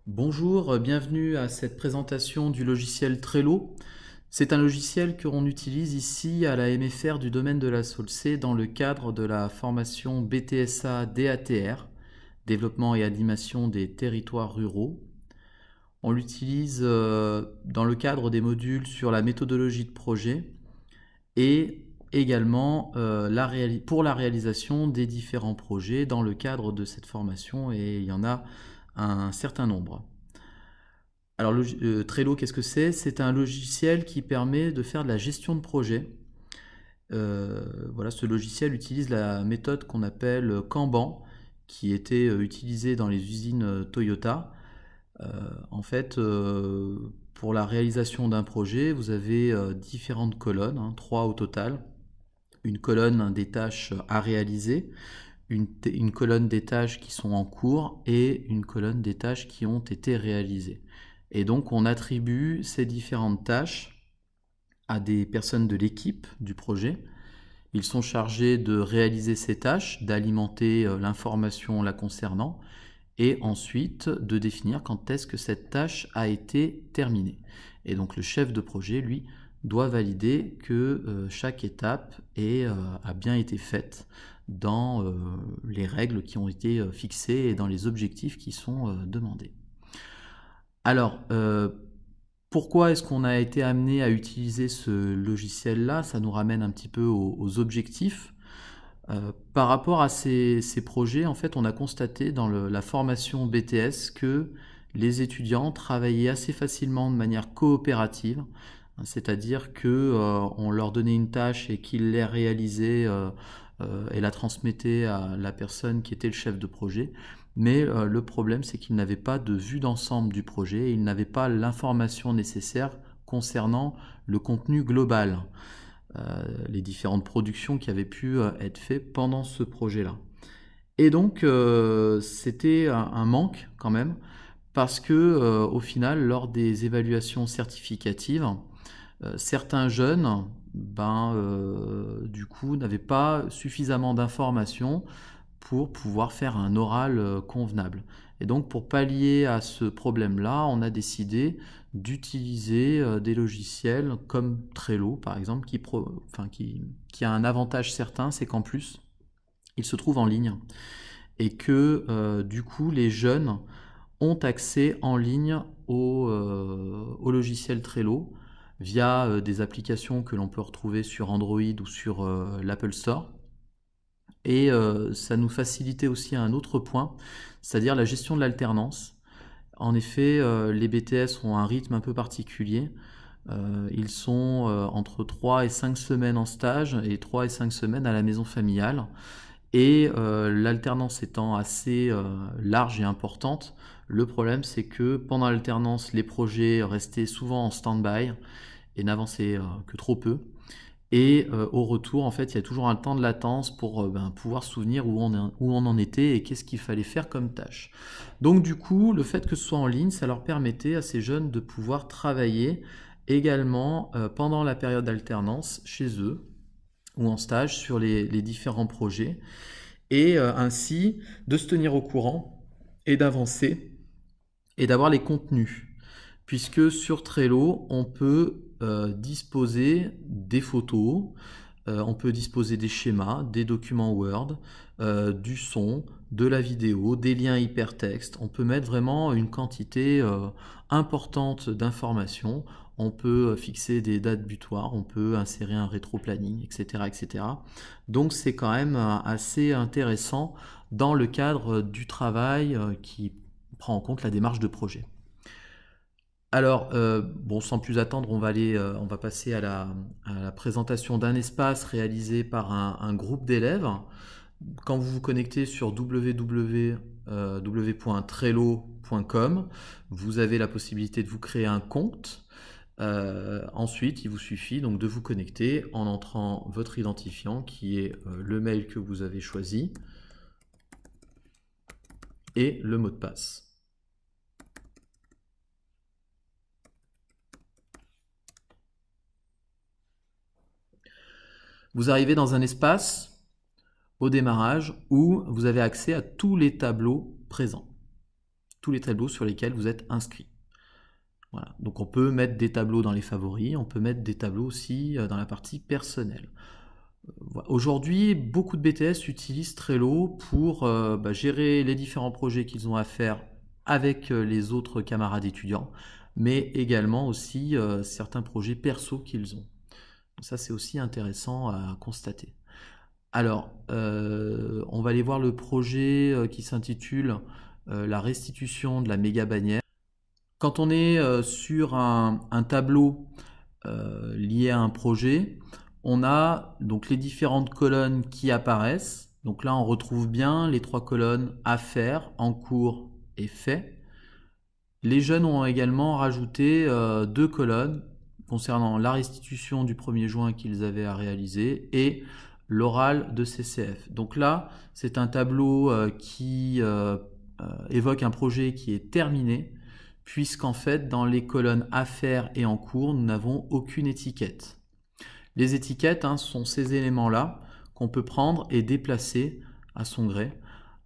Bonjour, bienvenue à cette présentation du logiciel Trello. C'est un logiciel que l'on utilise ici à la MFR du domaine de la Saulce dans le cadre de la formation BTSA DATR, développement et animation des territoires ruraux. On l'utilise dans le cadre des modules sur la méthodologie de projet et également pour la réalisation des différents projets dans le cadre de cette formation, et il y en a un certain nombre. Alors, Trello, qu'est-ce que c'est? C'est un logiciel qui permet de faire de la gestion de projet. Voilà, ce logiciel utilise la méthode qu'on appelle Kanban, qui était utilisée dans les usines Toyota. Euh, En fait, pour la réalisation d'un projet, vous avez différentes colonnes, hein, trois au total. Une colonne des tâches à réaliser, une colonne des tâches qui sont en cours et une colonne des tâches qui ont été réalisées. Et donc on attribue ces différentes tâches à des personnes de l'équipe du projet. Ils sont chargés de réaliser ces tâches, d'alimenter l'information la concernant et ensuite de définir quand est-ce que cette tâche a été terminée. Et donc le chef de projet, lui, doit valider que chaque étape a bien été faite dans les règles qui ont été fixées et dans les objectifs qui sont demandés. Alors, pourquoi est-ce qu'on a été amené à utiliser ce logiciel-là? Ça nous ramène un petit peu aux objectifs. Par rapport à ces projets, en fait, on a constaté dans la formation BTS que les étudiants travaillaient assez facilement de manière coopérative, hein, c'est-à-dire que on leur donnait une tâche et qu'ils la réalisaient et la transmettaient à la personne qui était le chef de projet. Mais le problème, c'est qu'ils n'avaient pas de vue d'ensemble du projet et ils n'avaient pas l'information nécessaire concernant le contenu global, les différentes productions qui avaient pu être faites pendant ce projet-là. Et donc, c'était un manque quand même, parce que au final, lors des évaluations certificatives, certains jeunes, du coup, n'avaient pas suffisamment d'informations pour pouvoir faire un oral convenable. Et donc pour pallier à ce problème-là, on a décidé d'utiliser des logiciels comme Trello par exemple, qui a un avantage certain, c'est qu'en plus, il se trouve en ligne et que du coup les jeunes ont accès en ligne au logiciel Trello via des applications que l'on peut retrouver sur Android ou sur l'Apple Store. Et ça nous facilitait aussi un autre point, c'est-à-dire la gestion de l'alternance. En effet, les BTS ont un rythme un peu particulier. Ils sont entre 3 et 5 semaines en stage et 3 et 5 semaines à la maison familiale. Et l'alternance étant assez large et importante, le problème c'est que pendant l'alternance, les projets restaient souvent en stand-by et n'avançaient que trop peu. Et au retour, en fait, il y a toujours un temps de latence pour pouvoir se souvenir où on en était et qu'est-ce qu'il fallait faire comme tâche. Donc du coup, le fait que ce soit en ligne, ça leur permettait à ces jeunes de pouvoir travailler également pendant la période d'alternance chez eux ou en stage sur les différents projets et ainsi de se tenir au courant et d'avancer et d'avoir les contenus. Puisque sur Trello, on peut disposer des photos, on peut disposer des schémas, des documents Word, du son, de la vidéo, des liens hypertextes. On peut mettre vraiment une quantité importante d'informations. On peut fixer des dates butoirs, on peut insérer un rétro-planning, etc., etc. Donc c'est quand même assez intéressant dans le cadre du travail qui prend en compte la démarche de projet. Alors, bon, sans plus attendre, on va passer à la présentation d'un espace réalisé par un groupe d'élèves. Quand vous vous connectez sur www.trello.com, vous avez la possibilité de vous créer un compte. Ensuite, il vous suffit donc de vous connecter en entrant votre identifiant, qui est le mail que vous avez choisi, et le mot de passe. Vous arrivez dans un espace au démarrage où vous avez accès à tous les tableaux présents. tous les tableaux sur lesquels vous êtes inscrit. Voilà. Donc on peut mettre des tableaux dans les favoris, on peut mettre des tableaux aussi dans la partie personnelle. Aujourd'hui, beaucoup de BTS utilisent Trello pour gérer les différents projets qu'ils ont à faire avec les autres camarades étudiants, mais également aussi certains projets perso qu'ils ont. Donc ça, c'est aussi intéressant à constater. Alors, on va aller voir le projet qui s'intitule la restitution de la méga bannière. Quand on est sur un tableau lié à un projet, on a donc les différentes colonnes qui apparaissent. Donc là, on retrouve bien les 3 colonnes à faire, en cours et fait. Les jeunes ont également rajouté 2 colonnes concernant la restitution du 1er juin qu'ils avaient à réaliser et l'oral de CCF. Donc là, c'est un tableau qui évoque un projet qui est terminé, puisqu'en fait, dans les colonnes à faire et en cours, nous n'avons aucune étiquette. Les étiquettes sont ces éléments-là qu'on peut prendre et déplacer à son gré.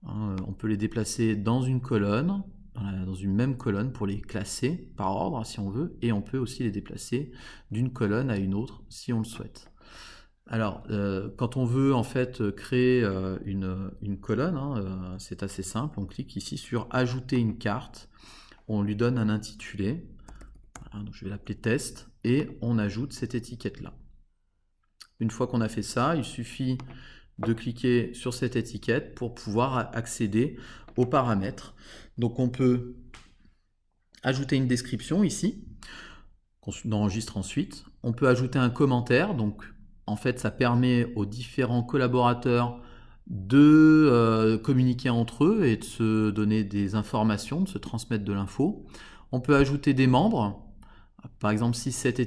On peut les déplacer dans une colonne, dans une même colonne pour les classer par ordre si on veut, et on peut aussi les déplacer d'une colonne à une autre si on le souhaite. Alors, quand on veut en fait créer une colonne, c'est assez simple, on clique ici sur ajouter une carte, on lui donne un intitulé, voilà, donc je vais l'appeler test, et on ajoute cette étiquette-là. Une fois qu'on a fait ça, il suffit de cliquer sur cette étiquette pour pouvoir accéder aux paramètres. Donc on peut ajouter une description ici, qu'on enregistre ensuite. On peut ajouter un commentaire, donc en fait ça permet aux différents collaborateurs de communiquer entre eux et de se donner des informations, de se transmettre de l'info. On peut ajouter des membres. Par exemple, si cette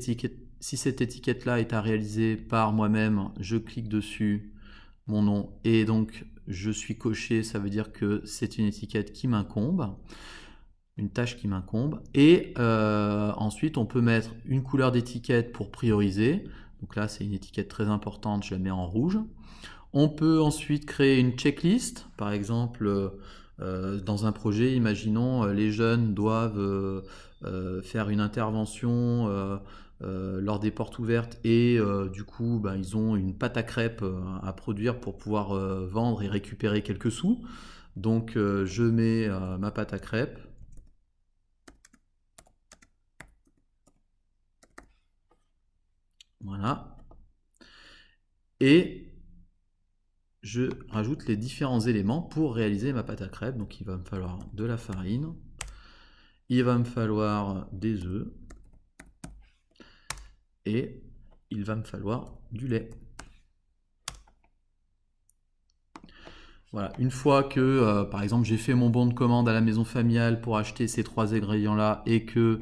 étiquette-là est à réaliser par moi-même, je clique dessus, mon nom, et donc je suis coché, ça veut dire que c'est une étiquette qui m'incombe, une tâche qui m'incombe. Et ensuite, on peut mettre une couleur d'étiquette pour prioriser. Donc là, c'est une étiquette très importante, je la mets en rouge. On peut ensuite créer une checklist, par exemple, dans un projet, imaginons les jeunes doivent faire une intervention lors des portes ouvertes et du coup ils ont une pâte à crêpes à produire pour pouvoir vendre et récupérer quelques sous. Donc je mets ma pâte à crêpes. Voilà. Et je rajoute les différents éléments pour réaliser ma pâte à crêpes. Donc il va me falloir de la farine, il va me falloir des œufs et il va me falloir du lait. Voilà, une fois que par exemple j'ai fait mon bon de commande à la maison familiale pour acheter ces 3 ingrédients-là et que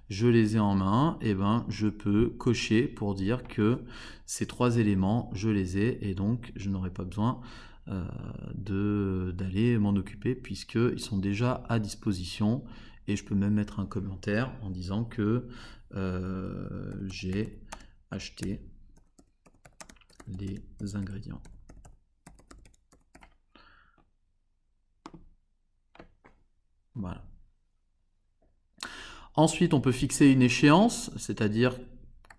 je les ai en main, et je peux cocher pour dire que ces 3 éléments, je les ai et donc je n'aurai pas besoin d'aller m'en occuper puisqu'ils sont déjà à disposition et je peux même mettre un commentaire en disant que j'ai acheté les ingrédients. Voilà. Ensuite, on peut fixer une échéance, c'est-à-dire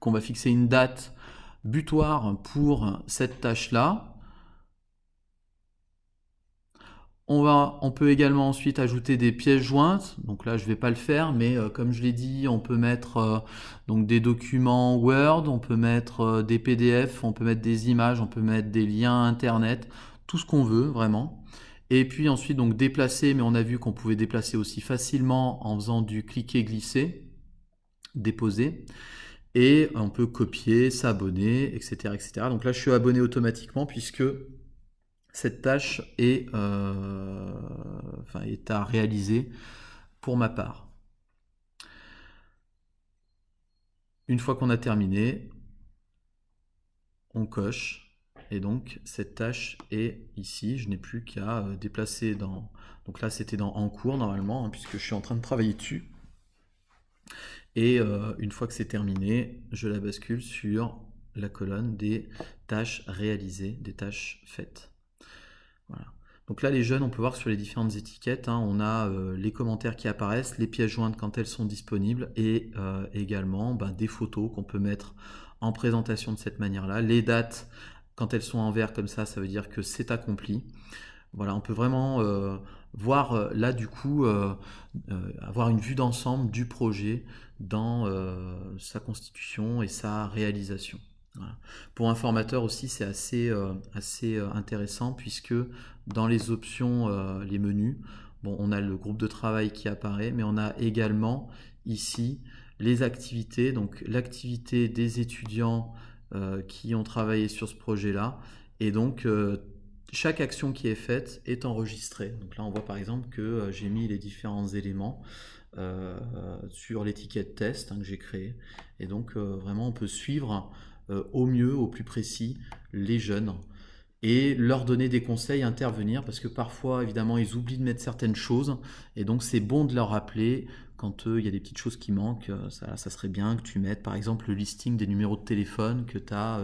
qu'on va fixer une date butoir pour cette tâche-là. On peut également ensuite ajouter des pièces jointes. Donc là, je ne vais pas le faire, mais comme je l'ai dit, on peut mettre donc des documents Word, on peut mettre des PDF, on peut mettre des images, on peut mettre des liens Internet, tout ce qu'on veut vraiment. Et puis ensuite, donc déplacer, mais on a vu qu'on pouvait déplacer aussi facilement en faisant du cliquer-glisser, déposer. Et on peut copier, s'abonner, etc., etc. Donc là, je suis abonné automatiquement puisque cette tâche est à réaliser pour ma part. Une fois qu'on a terminé, on coche. Et donc, cette tâche est ici. Je n'ai plus qu'à déplacer dans... Donc là, c'était dans en cours normalement, puisque je suis en train de travailler dessus. Et une fois que c'est terminé, je la bascule sur la colonne des tâches réalisées, des tâches faites. Voilà. Donc là, les jeunes, on peut voir sur les différentes étiquettes, hein, on a les commentaires qui apparaissent, les pièces jointes quand elles sont disponibles et également des photos qu'on peut mettre en présentation de cette manière-là. Les dates, quand elles sont en vert comme ça veut dire que c'est accompli. Voilà, on peut vraiment voir là du coup, avoir une vue d'ensemble du projet dans sa constitution et sa réalisation. Voilà. Pour un formateur aussi, c'est assez intéressant puisque dans les options, les menus, bon, on a le groupe de travail qui apparaît, mais on a également ici les activités, donc l'activité des étudiants qui ont travaillé sur ce projet-là, et donc chaque action qui est faite est enregistrée. Donc là, on voit par exemple que j'ai mis les différents éléments sur l'étiquette test que j'ai créée. Et donc, vraiment, on peut suivre au mieux, au plus précis, les jeunes et leur donner des conseils, intervenir, parce que parfois, évidemment, ils oublient de mettre certaines choses, et donc c'est bon de leur rappeler quand il y a des petites choses qui manquent. Ça serait bien que tu mettes, par exemple, le listing des numéros de téléphone que tu as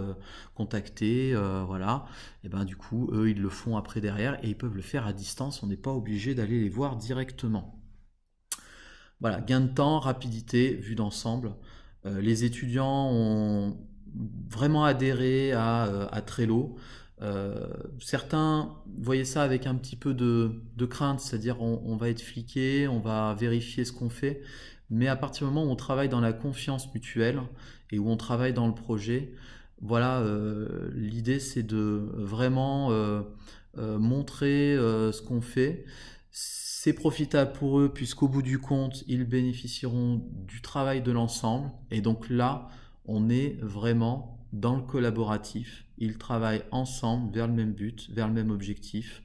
contactés, voilà. Et ben du coup, eux, ils le font après derrière, et ils peuvent le faire à distance, on n'est pas obligé d'aller les voir directement. Voilà, gain de temps, rapidité, vue d'ensemble. Les étudiants ont vraiment adhéré à Trello. Certains voyaient ça avec un petit peu de crainte, c'est-à-dire on va être fliqué, on va vérifier ce qu'on fait, mais à partir du moment où on travaille dans la confiance mutuelle et où on travaille dans le projet, voilà, l'idée c'est de vraiment montrer ce qu'on fait. C'est profitable pour eux puisqu'au bout du compte, ils bénéficieront du travail de l'ensemble. Et donc là, on est vraiment dans le collaboratif. Ils travaillent ensemble vers le même but, vers le même objectif.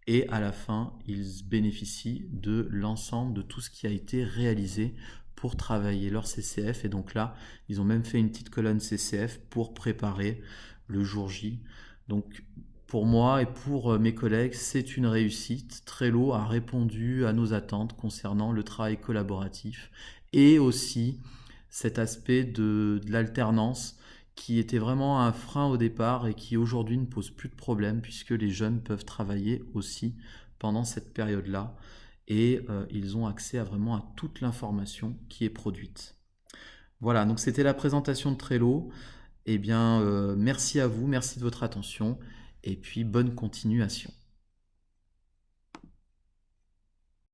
Et à la fin, ils bénéficient de l'ensemble de tout ce qui a été réalisé pour travailler leur CCF. Et donc là, ils ont même fait une petite colonne CCF pour préparer le jour J. Donc pour moi et pour mes collègues, c'est une réussite. Trello a répondu à nos attentes concernant le travail collaboratif et aussi cet aspect de l'alternance qui était vraiment un frein au départ et qui aujourd'hui ne pose plus de problème puisque les jeunes peuvent travailler aussi pendant cette période-là et ils ont accès à vraiment à toute l'information qui est produite. Voilà, donc c'était la présentation de Trello. Eh bien, merci à vous, merci de votre attention et puis bonne continuation.